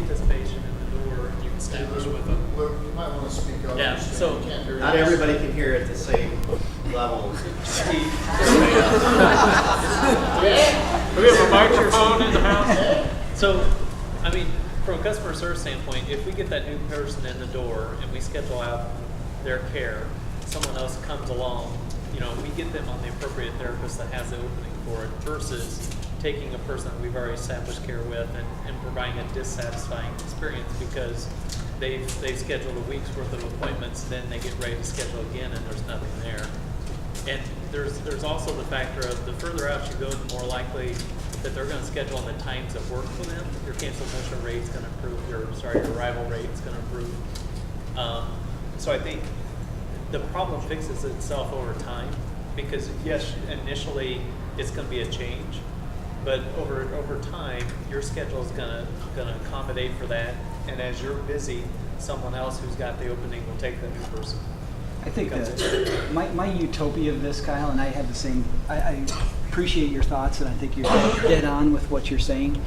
get this patient in the door, and you establish with them. Luke, you might want to speak up. Yeah, so You can't hear Not you. everybody can hear at the same level. We have a microphone in the house. So, I mean, from a customer service standpoint, if we get that new person in the door and we schedule out their care, someone else comes along, you know, we get them on the appropriate therapist that has the opening for it versus taking a person that we've already established care with and providing a dissatisfying experience because they've scheduled a week's worth of appointments, then they get ready to schedule again and there's nothing there. And there's also the factor of the further out you go, the more likely that they're going to schedule on the times that work for them. Your cancellation rate's going to improve. Your arrival rate's going to improve. So I think the problem fixes itself over time because yes, initially it's going to be a change, but over time your schedule is going to accommodate for that. And as you're busy, someone else who's got the opening will take the new person. I think that my utopia of this, Kyle, and I have the same, I appreciate your thoughts and I think you're dead on with what you're saying.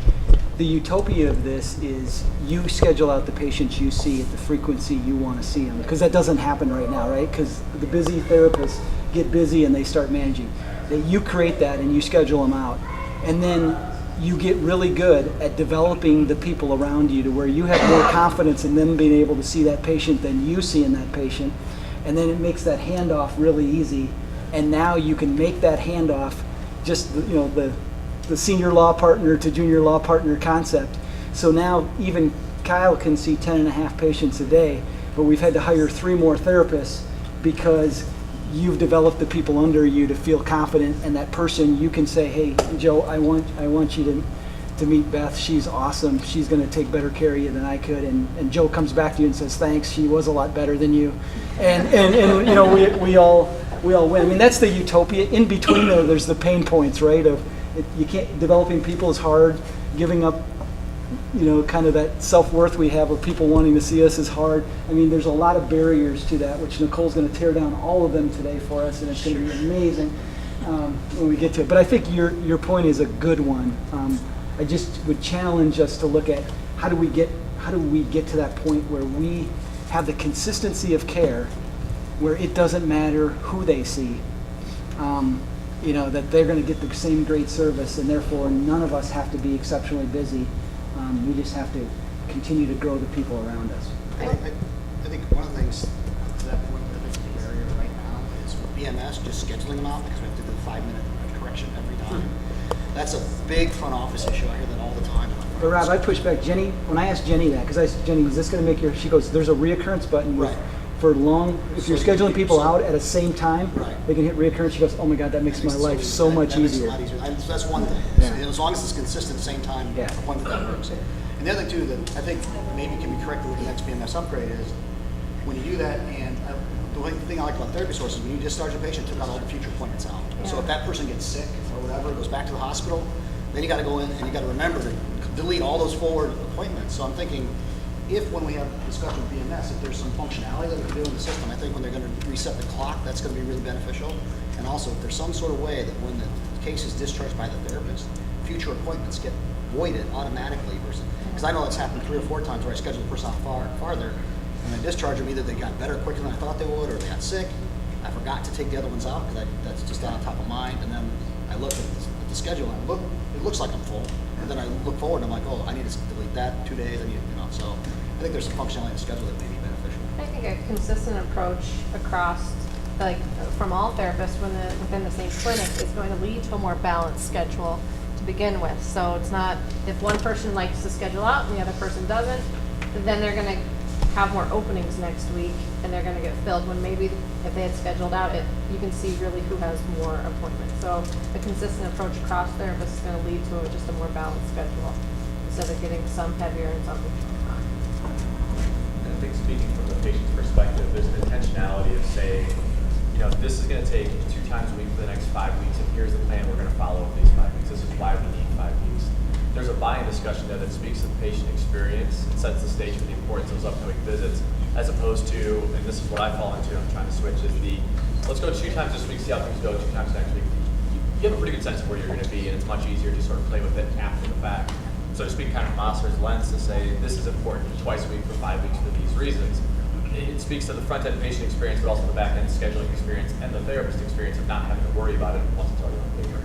The utopia of this is you schedule out the patients you see at the frequency you want to see them, because that doesn't happen right now, right? Because the busy therapists get busy and they start managing. That you create that and you schedule them out. And then you get really good at developing the people around you to where you have more confidence in them being able to see that patient than you seeing that patient. And then it makes that handoff really easy. And now you can make that handoff just, you know, the senior law partner to junior law partner concept. So now even Kyle can see 10 and a half patients a day, but we've had to hire 3 more therapists because you've developed the people under you to feel confident, and that person you can say, hey, Joe, I want you to meet Beth. She's awesome. She's going to take better care of you than I could. And Joe comes back to you and says, thanks. She was a lot better than you. And you know, we all win. I mean, that's the utopia. In between there's the pain points, right? Of you can't, developing people is hard. Giving up, you know, kind of that self-worth we have of people wanting to see us is hard. I mean, there's a lot of barriers to that, which Nicole's going to tear down all of them today for us, and it's going to be amazing when we get to it. But I think your point is a good one. I just would challenge us to look at how do we get to that point where we have the consistency of care, where it doesn't matter who they see, you know, that they're going to get the same great service, and therefore none of us have to be exceptionally busy. We just have to continue to grow the people around us. I think one of the things to that point that I think is the barrier right now is with BMS just scheduling them out because we have to do the 5-minute correction every time. That's a big front office issue. I hear that all the time. But Rob, I push back. Jenny, when I asked Jenny that, because I said, Jenny, is this going to make your, she goes, there's a reoccurrence button with, Right. for long, if you're So scheduling people so- out at the same time, Right. they can hit reoccurrence. She goes, oh my God, that makes my life so much that makes it easier. a lot easier. And so that's one thing. Yeah. As long as it's consistent, same time Yeah. appointment, that works. And the other thing too that I think maybe can be corrected with the next BMS upgrade is when you do that, and the thing I like about therapy sources, when you discharge a patient, took out all the future appointments out. So if that person gets sick or whatever, goes back to the hospital, then you got to go in and you got to remember to delete all those forward appointments. So I'm thinking, if when we have discussion with BMS, if there's some functionality that we can do in the system, I think when they're going to reset the clock, that's going to be really beneficial. And also, if there's some sort of way that when the case is discharged by the therapist, future appointments get voided automatically versus, because I know that's happened 3 or 4 times where I scheduled a person out farther, and I discharge them, either they got better quicker than I thought they would, or they got sick. I forgot to take the other ones out because that's just not on top of mind. And then I look at the schedule and it looks like I'm full. And then I look forward and I'm like, oh, I need to delete that 2 days. I need, you know, so I think there's some functionality in the schedule that may be beneficial. I think a consistent approach across, like, from all therapists within the same clinic is going to lead to a more balanced schedule to begin with. So it's not, if one person likes to schedule out and the other person doesn't, then they're going to have more openings next week and they're going to get filled, when maybe if they had scheduled out, you can see really who has more appointments. So a consistent approach across therapists is going to lead to just a more balanced schedule instead of getting some heavier and some not. I think speaking from the patient's perspective, there's an intentionality of saying, you know, this is going to take 2 times a week for the next 5 weeks, and here's the plan we're going to follow over these 5 weeks. This is why we need 5 weeks. There's a buy-in discussion there that speaks to the patient experience and sets the stage for the importance of those upcoming visits, as opposed to, and this is what I fall into, I'm trying to switch, is the, let's go 2 times this week, see how things go, 2 times next week. You have a pretty good sense of where you're going to be, and it's much easier to sort of play with it after the fact. so to speak, kind of master's lens to say this is important twice a week for 5 weeks for these reasons. It speaks to the front-end patient experience, but also the back-end scheduling experience and the therapist experience of not having to worry about it once it's already on paper.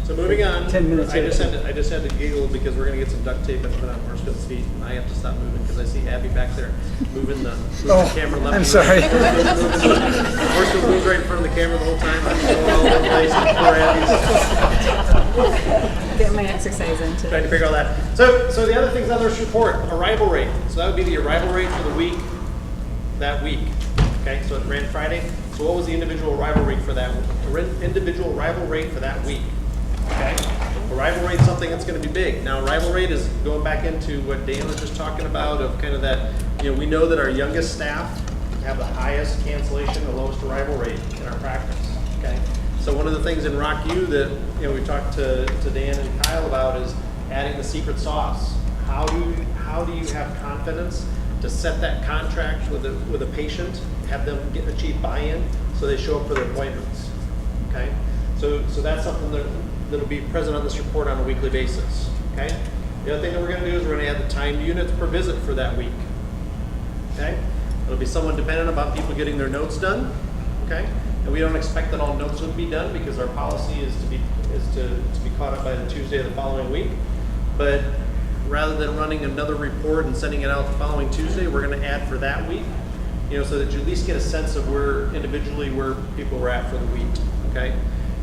So moving on, 10 minutes I just, in. had to giggle because we're going to get some duct tape and put on Marshfield's feet, and I have to stop moving because I see Abby back there moving the camera left. I'm and sorry. right. Marshfield moves right in front of the camera the whole time. I'm going all over the place. And poor Abby's Get my exercise in trying to today. figure all that. So the other things on this report, arrival rate. So that would be the arrival rate for the week, that week. Okay, so it ran Friday. So what was the individual arrival rate for that? Individual arrival rate for that week. Okay, arrival rate is something that's going to be big. Now, arrival rate is going back into what Dan was just talking about of kind of that. We know that our youngest staff have the highest cancellation, the lowest arrival rate in our practice. Okay. So one of the things in Rock U that we talked to Dan and Kyle about is adding the secret sauce. How do you have confidence to set that contract with a patient, have them achieve buy-in so they show up for their appointments? Okay, so that's something that'll be present on this report on a weekly basis. Okay, the other thing that we're going to do is we're going to add the timed units per visit for that week. Okay, it'll be somewhat dependent about people getting their notes done. Okay. And we don't expect that all notes will be done because our policy is to be caught up by the Tuesday of the following week. But rather than running another report and sending it out the following Tuesday, we're going to add for that week, so that you at least get a sense of where people were at for the week. Okay.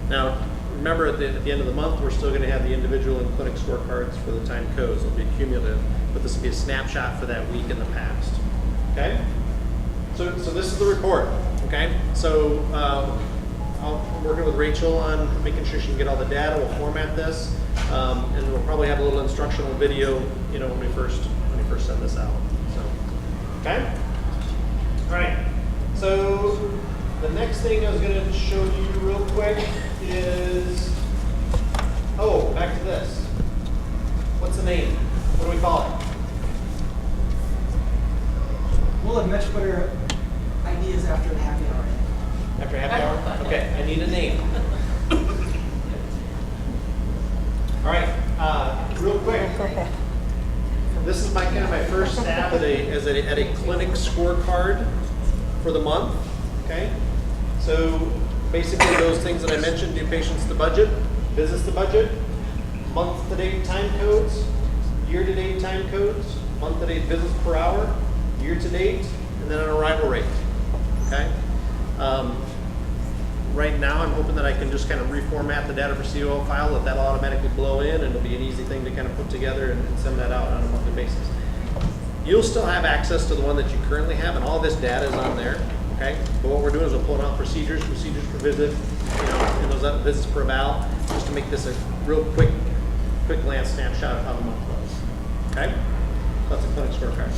Now, remember at the end of the month, we're still going to have the individual and clinic scorecards for the time codes. It'll be cumulative, but this will be a snapshot for that week in the past. Okay. So this is the report. Okay, so I'm working with Rachel on making sure she can get all the data. We'll format this, and we'll probably have a little instructional video, when we first send this out. So, okay, all right. So the next thing I was going to show you real quick is back to this. What's the name? What do we call it? We'll have much better ideas after the happy hour. After happy hour? Okay, I need a name. All right, real quick. This is my first stab at a clinic scorecard for the month. Okay, so basically those things that I mentioned: new patients to budget, visits to budget, month-to-date time codes, year-to-date time codes, month-to-date visits per hour, year-to-date, and then an arrival rate. Okay. Right now, I'm hoping that I can just kind of reformat the data for COO file, let that automatically blow in, and it'll be an easy thing to kind of put together and send that out on a monthly basis. You'll still have access to the one that you currently have, and all this data is on there. Okay. But what we're doing is we're pulling out procedures per visit, and those other visits per eval, just to make this a real quick glance snapshot of how the month was. Okay. So that's a clinic scorecard.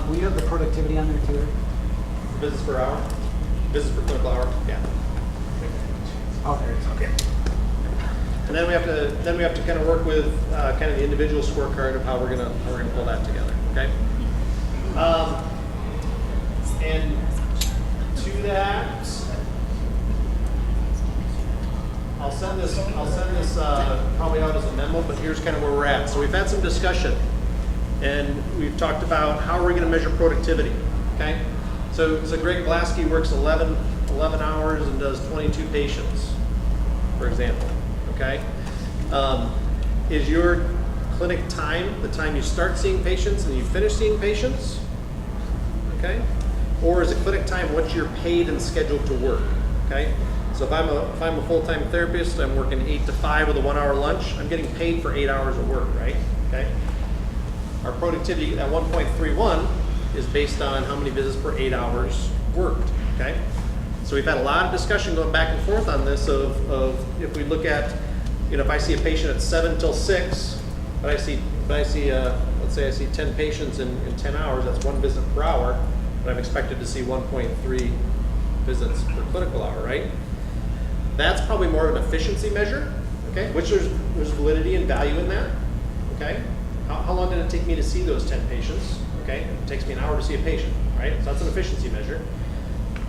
Will you have the productivity on there too? Visits per hour? Visits per clinical hour? Yeah. Oh, there it is. Okay. And then we have to kind of work with kind of the individual scorecard of how we're gonna pull that together. Okay. And to that, I'll send this probably out as a memo. But here's kind of where we're at. So we've had some discussion, and we've talked about how are we going to measure productivity. Okay. So Greg Glasky works 11 hours and does 22 patients, for example. Okay. Is your clinic time the time you start seeing patients and you finish seeing patients? Okay. Or is it clinic time what you're paid and scheduled to work? Okay. So if I'm a full-time therapist, I'm working 8 to 5 with a 1 hour lunch. I'm getting paid for 8 hours of work, right? Okay. Our productivity at 1.31 is based on how many visits per 8 hours worked. Okay. So we've had a lot of discussion going back and forth on this of if we look at, if I see a patient at 7 till 6, but I see let's say I see 10 patients in 10 hours, that's 1 visit per hour, but I'm expected to see 1.3 visits per clinical hour, right? That's probably more of an efficiency measure, okay? Which there's validity and value in that, okay? How long did it take me to see those 10 patients? Okay, it takes me an hour to see a patient, right? So that's an efficiency measure.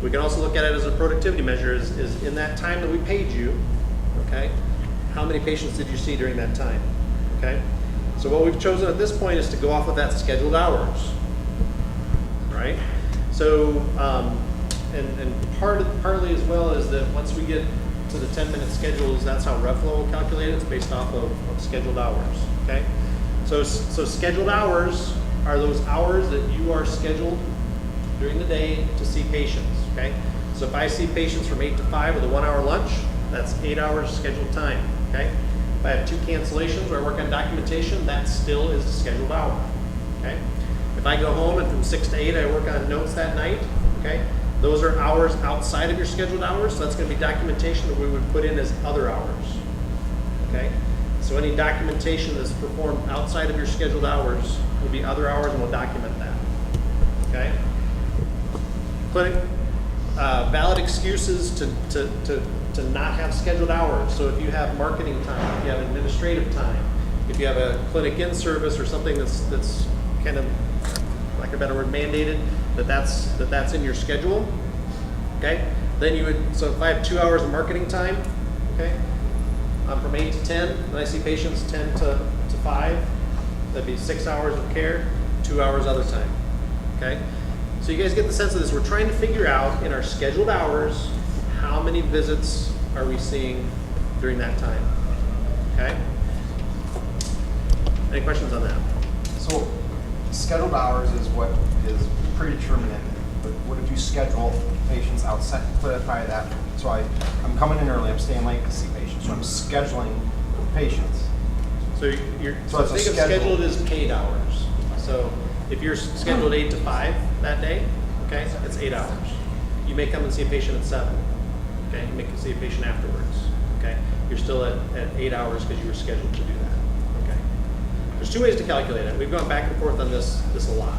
We can also look at it as a productivity measure, is in that time that we paid you, okay? how many patients did you see during that time? Okay? So what we've chosen at this point is to go off of that scheduled hours. Right? So, and partly as well is that once we get to the 10-minute schedules, that's how RevFlow will calculate it. It's based off of scheduled hours. Okay? So scheduled hours are those hours that you are scheduled during the day to see patients. Okay? So if I see patients from 8 to 5 with a 1-hour lunch, that's 8 hours scheduled time. Okay? If I have 2 cancellations where I work on documentation, that still is a scheduled hour. Okay? If I go home and from 6 to 8 I work on notes that night, okay? Those are hours outside of your scheduled hours, so that's going to be documentation that we would put in as other hours. Okay? So any documentation that's performed outside of your scheduled hours will be other hours, and we'll document that. Okay? Clinic, valid excuses to not have scheduled hours. So if you have marketing time, if you have administrative time, if you have a clinic in service or something that's kind of, like a better word, mandated, that's in your schedule. Okay? Then you would, so if I have 2 hours of marketing time, okay, I'm from 8 to 10, and I see patients 10 to 5, that'd be 6 hours of care, 2 hours other time. Okay? So you guys get the sense of this. We're trying to figure out in our scheduled hours how many visits are we seeing during that time. Okay? Any questions on that? So scheduled hours is what is predetermined, but what if you schedule patients outside, clarify that? So I'm coming in early, I'm staying late to see patients, so I'm scheduling patients. So So it's a think of schedule. scheduled as paid hours. So if you're scheduled 8 to 5 that day, okay, it's 8 hours. You may come and see a patient at 7. Okay, you may see a patient afterwards. Okay, you're still at 8 hours because you were scheduled to do that. Okay. There's 2 ways to calculate it. We've gone back and forth on this a lot.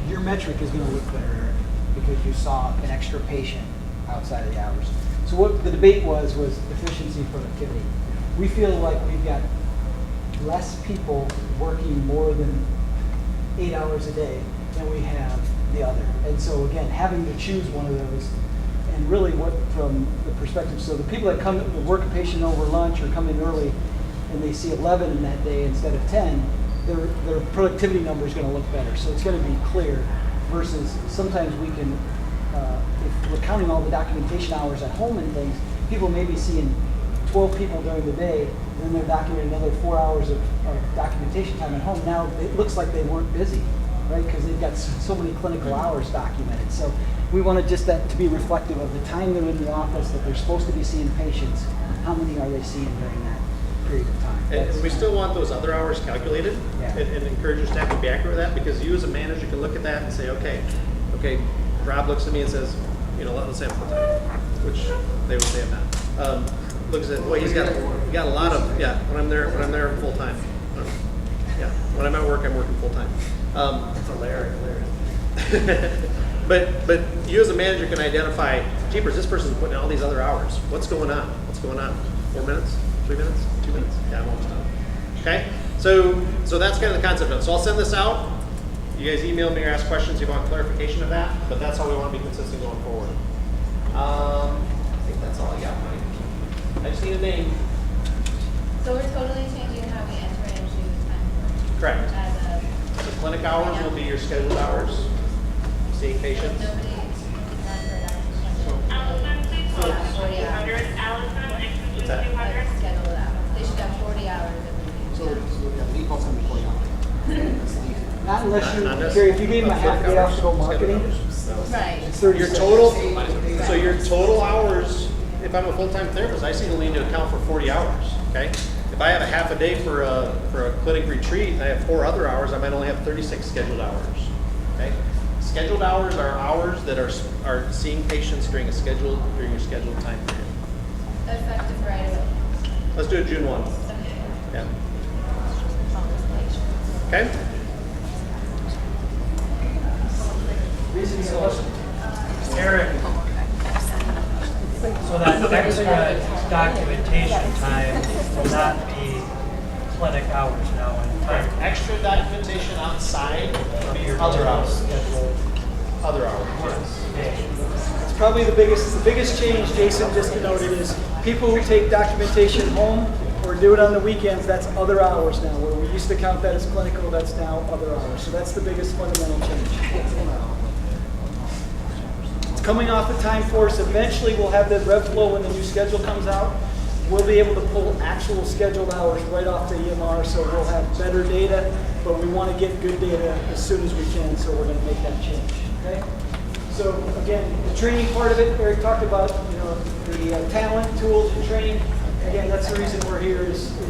Your metric is going to look better, Eric, because you saw an extra patient outside of the hours. So what the debate was efficiency and productivity. We feel like we've got less people working more than 8 hours a day than we have the other. And so again, having to choose one of those, and really what from the perspective, so the people that come to work a patient over lunch or come in early and they see 11 in that day instead of 10, their productivity number is going to look better. So it's going to be clear versus sometimes we can, if we're counting all the documentation hours at home and things, people may be seeing 12 people during the day, and then they're documenting another 4 hours of documentation time at home. Now it looks like they weren't busy, right? Because they've got so many clinical hours documented. So we wanted just that to be reflective of the time they're in the office, that they're supposed to be seeing patients. How many are they seeing during that period of time? And we still want those other hours calculated, Yeah. and encourage your staff to be accurate with that, because you as a manager can look at that and say, okay, Rob looks at me and says, let's say I'm full time, which they would say I'm not. Looks at, boy, he's got a lot of, when I'm there I'm full time. Yeah, when I'm at work, I'm working full time. It's hilarious. But you as a manager can identify, jeepers, this person's putting in all these other hours. What's going on? 4 minutes? 3 minutes? 2 minutes? Yeah, I'm almost done. Okay? So that's kind of the concept of it. So I'll send this out. You guys email me or ask questions if you want clarification of that, but that's how we want to be consistent going forward. I think that's all I got, Mike. I just need a name. So we're totally changing how we enter into time. Correct. As The clinic hours will be your scheduled hours, seeing patients. nobody Allison, please hold on. 40 hours. 200, Allison, extension that? 200. Schedule it out. They should have 40 hours every week. So the default's going to be 40 hours. That's the default. Not unless you, Not Gary, if you gave them a necessarily. half day off to go marketing, Right. it's 30 Your total, so your total hours, if I'm a full-time therapist, I see the need to account for 40 hours, okay? If I have a half a day for a clinic retreat, and I have 4 other hours, I might only have 36 scheduled hours, okay? Scheduled hours are hours that are seeing patients during your scheduled time period. Effective right away. Let's do it June 1. Yeah. Okay? Eric, so that extra documentation time will not be clinic hours now in time. Extra documentation outside It'll be your other total hours. scheduled Other hours, yes. day. It's probably the biggest change Jason just denoted is people who take documentation home Or do it on the weekends, that's other hours now. Where we used to count that as clinical, that's now other hours. So that's the biggest fundamental change. It's coming off the time force. Eventually we'll have the rev flow when the new schedule comes out. We'll be able to pull actual scheduled hours right off the EMR, so we'll have better data, but we want to get good data as soon as we can, so we're going to make that change. Okay? So again, the training part of it, Eric talked about, the talent, tools, and training. Again, that's the reason we're here is to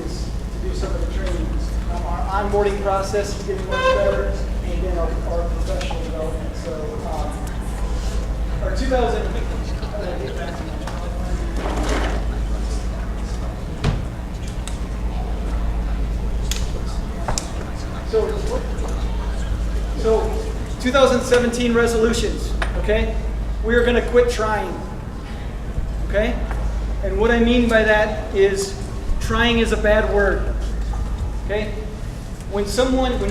do some of the training. Our onboarding process is getting much better, and then our professional development. So our 2000. So 2017 resolutions, okay? We are going to quit trying, okay? And what I mean by that is trying is a bad word, okay? When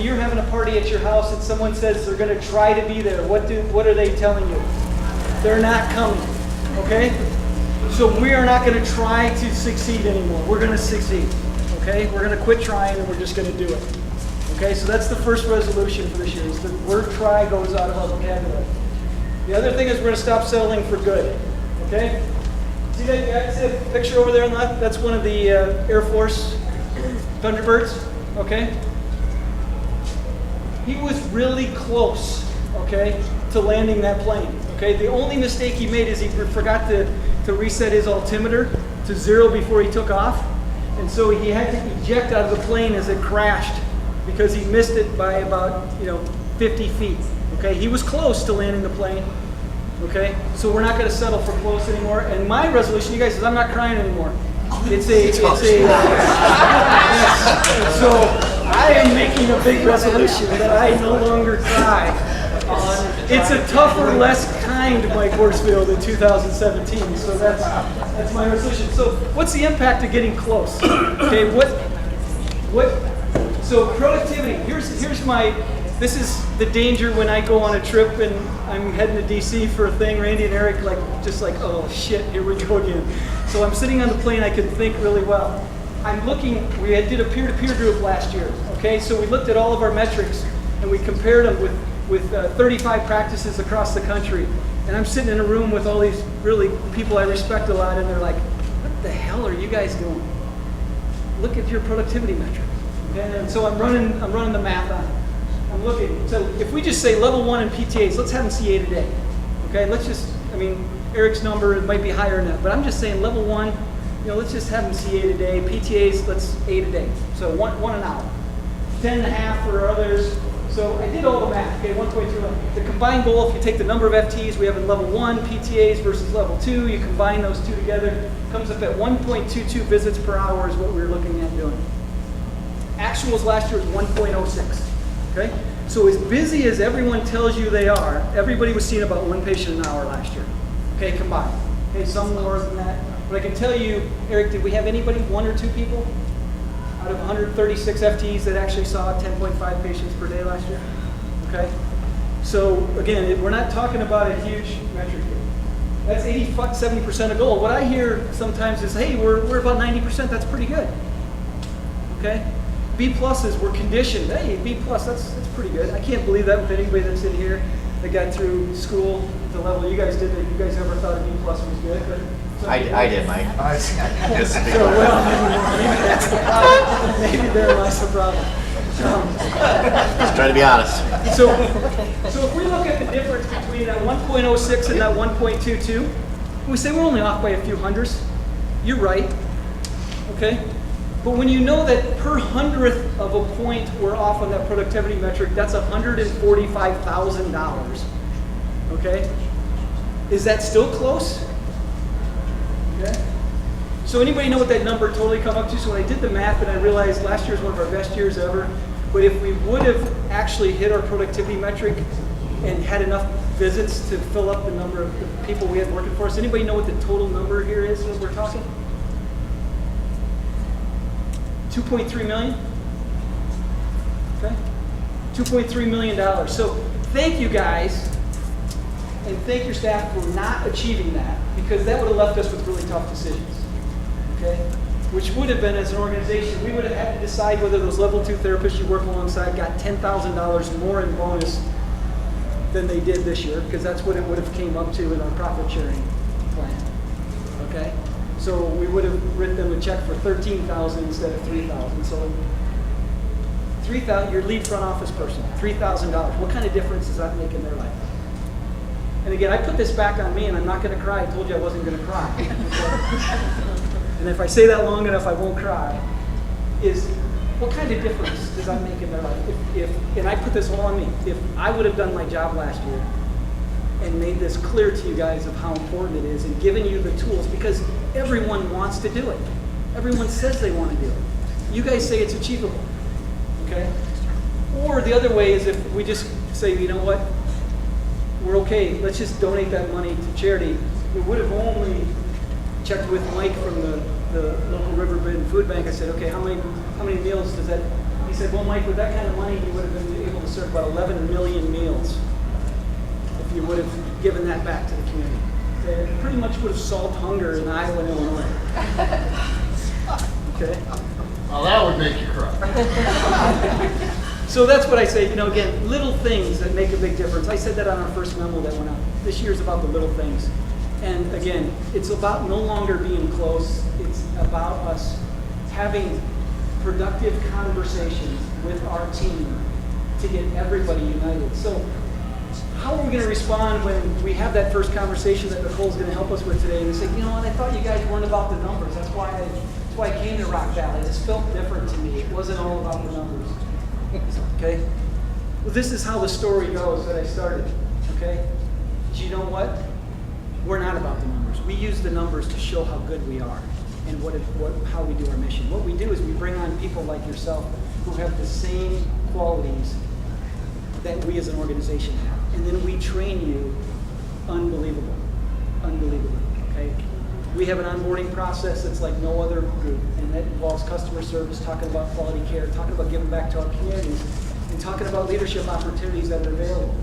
you're having a party at your house and someone says they're going to try to be there, what are they telling you? They're not coming, okay? So we are not going to try to succeed anymore. We're going to succeed, okay? We're going to quit trying and we're just going to do it. Okay, so that's the first resolution for this year, is the word try goes out of our vocabulary. The other thing is we're going to stop settling for good. Okay? See that picture over there on the left? That's one of the Air Force Thunderbirds. Okay? He was really close, okay, to landing that plane. Okay? The only mistake he made is he forgot to reset his altimeter to 0 before he took off. And so he had to eject out of the plane as it crashed, because he missed it by about 50 feet. Okay, he was close to landing the plane. Okay, so we're not going to settle for close anymore. And my resolution, you guys, is I'm not crying anymore. So I am making a big resolution that I no longer cry. It's a tougher, less kind Mike Horsfield in 2017. So that's my resolution. So what's the impact of getting close? Okay, So productivity, this is the danger when I go on a trip and I'm heading to DC for a thing. Randy and Eric just like, oh shit, here we go again. So I'm sitting on the plane, I can think really well. We did a peer-to-peer group last year, okay? So we looked at all of our metrics and we compared them with 35 practices across the country. And I'm sitting in a room with all these really people I respect a lot, and they're like, what the hell are you guys doing? Look at your productivity metric. And so I'm running the math on it. I'm looking. So if we just say level 1 in PTAs, let's have them see 8 a day. Okay, Eric's number, it might be higher than that, but I'm just saying level 1, let's just have them see 8 a day. PTAs, let's 8 a day. So one an hour. 10 and a half for others. So I did all the math, okay, 1.2. The combined goal, if you take the number of FTs we have in level 1, PTAs versus level 2, you combine those two together, comes up at 1.22 visits per hour is what we were looking at doing. Actuals last year was 1.06, okay? So as busy as everyone tells you they are, everybody was seeing about 1 patient an hour last year, okay, combined. Okay, some more than that. But I can tell you, Eric, did we have anybody, 1 or 2 people, out of 136 FTs that actually saw 10.5 patients per day last year? Okay? So again, we're not talking about a huge metric here. That's 70% of goal. What I hear sometimes is, hey, we're about 90%, that's pretty good. Okay? B pluses were conditioned. Hey, B plus, that's pretty good. I can't believe that with anybody that's in here that got through school at the level you guys did, that you guys ever thought a B plus was good. But I did, Mike. So, maybe that's the problem. Maybe there lies the problem. Just trying to be honest. So if we look at the difference between that 1.06 and that 1.22, we say we're only off by a few hundreds. You're right. Okay? But when you know that per 100th of a point we're off on that productivity metric, that's $145,000. Okay? Is that still close? Okay. So anybody know what that number totally come up to? So when I did the math and I realized last year was one of our best years ever, but if we would have actually hit our productivity metric and had enough visits to fill up the number of the people we had working for us, anybody know what the total number here is that we're talking? 2.3 million? Okay. $2.3 million. So thank you guys, and thank your staff for not achieving that, because that would have left us with really tough decisions. Okay? which would have been, as an organization, we would have had to decide whether those level 2 therapists you work alongside got $10,000 more in bonus than they did this year, because that's what it would have came up to in our profit sharing plan. Okay? So we would have written them a check for $13,000 instead of $3,000. So $3,000, your lead front office person, $3,000. What kind of difference does that make in their life? And again, I put this back on me, and I'm not going to cry. I told you I wasn't going to cry. And if I say that long enough, I won't cry. Is what kind of difference does that make in their life? And I put this all on me. If I would have done my job last year and made this clear to you guys of how important it is and given you the tools, because everyone wants to do it. Everyone says they want to do it. You guys say it's achievable. Okay? Or the other way is if we just say, you know what, we're okay, let's just donate that money to charity. We would have only checked with Mike from the local Riverbend Food Bank. I said, okay, how many meals does that? He said, well, Mike, with that kind of money, you would have been able to serve about 11 million meals if you would have given that back to the community. It pretty much would have solved hunger in Iowa and Illinois. Okay? Well, that would make you cry. So that's what I say, you know, again, little things that make a big difference. I said that on our first memo that went out. This year's about the little things. And again, it's about no longer being close. It's about us having productive conversations with our team to get everybody united. So how are we going to respond when we have that first conversation that Nicole's going to help us with today? And we say, you know what, I thought you guys weren't about the numbers. That's why I came to Rock Valley. This felt different to me. It wasn't all about the numbers. Okay? Well, this is how the story goes that I started. Okay? Do you know what? We're not about the numbers. We use the numbers to show how good we are and how we do our mission. What we do is we bring on people like yourself who have the same qualities that we as an organization have. And then we train you unbelievable. Unbelievable. Okay? We have an onboarding process that's like no other group, and that involves customer service, talking about quality care, talking about giving back to our communities, and talking about leadership opportunities that are available.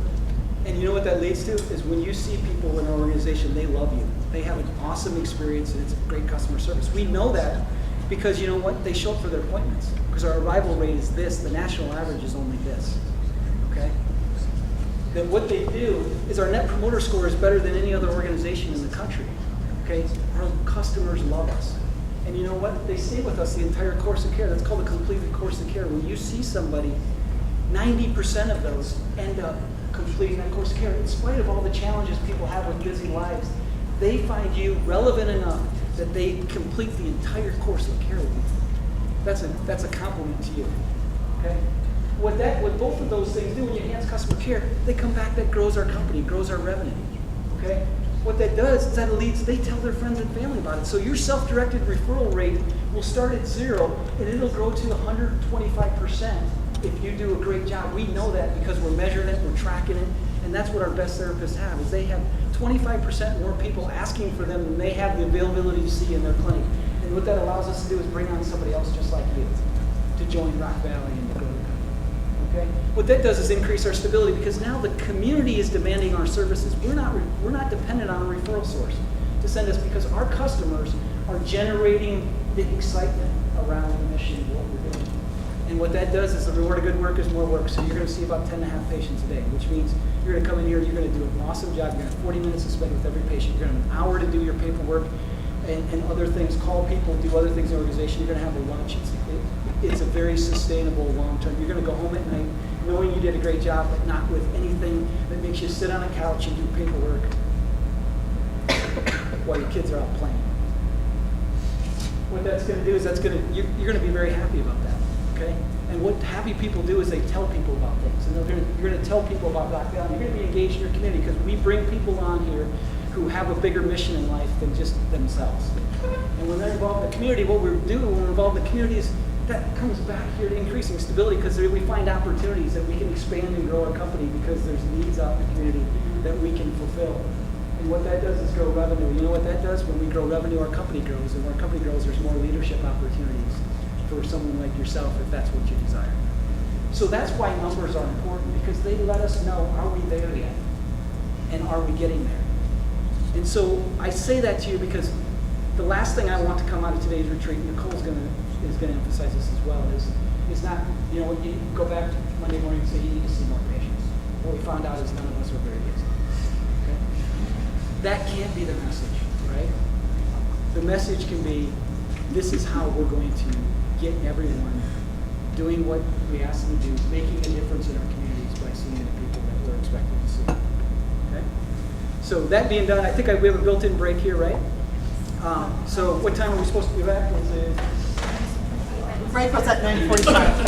And you know what that leads to? Is when you see people in our organization, they love you. They have an awesome experience, and it's great customer service. We know that because you know what? They show up for their appointments. Because our arrival rate is this. The national average is only this. Okay? Then what they do is our net promoter score is better than any other organization in the country. Okay? Our customers love us. And you know what? They stay with us the entire course of care. That's called a completed course of care. When you see somebody, 90% of those end up completing that course of care. In spite of all the challenges people have with busy lives, they find you relevant enough that they complete the entire course of care with you. That's a compliment to you. Okay? What both of those things do when you enhance customer care, they come back, that grows our company, grows our revenue. Okay? What that does is that they tell their friends and family about it. So your self-directed referral rate will start at 0 and it'll grow to 125% if you do a great job. We know that because we're measuring it, we're tracking it, and that's what our best therapists have, is they have 25% more people asking for them than they have the availability to see in their clinic. And what that allows us to do is bring on somebody else just like you to join Rock Valley and to go to the company. Okay? What that does is increase our stability because now the community is demanding our services. We're not dependent on a referral source to send us because our customers are generating the excitement around the mission of what we're doing. And what that does is the reward of good work is more work. So you're going to see about 10.5 patients a day, which means you're going to come in here, you're going to do an awesome job. You're going to have 40 minutes to spend with every patient. You're going to have an hour to do your paperwork and other things, call people, do other things in the organization. You're going to have a lunch. It's a very sustainable long term. You're going to go home at night knowing you did a great job, but not with anything that makes you sit on a couch and do paperwork while your kids are out playing. What that's going to do is you're going to be very happy about that. Okay? And what happy people do is they tell people about things. And you're going to tell people about Rock Valley. You're going to be engaged in your community because we bring people on here who have a bigger mission in life than just themselves. And when they're involved in the community, what we do when we're involved in the community is that comes back here to increasing stability because we find opportunities that we can expand and grow our company because there's needs out in the community that we can fulfill. And what that does is grow revenue. You know what that does? When we grow revenue, our company grows. And when our company grows, there's more leadership opportunities for someone like yourself if that's what you desire. So that's why numbers are important because they let us know, are we there yet? And are we getting there? And so I say that to you because the last thing I want to come out of today's retreat, Nicole's is gonna emphasize this as well, is not, you know, you go back to Monday morning and say you need to see more patients. What we found out is none of us are very busy. Okay? That can't be the message, right? The message can be, this is how we're going to get everyone doing what we ask them to do, making a difference in our communities by seeing the people that we're expected to see. Okay? So that being done, I think we have a built-in break here, right? So what time are we supposed to be back? Was it? Break was at 9:45.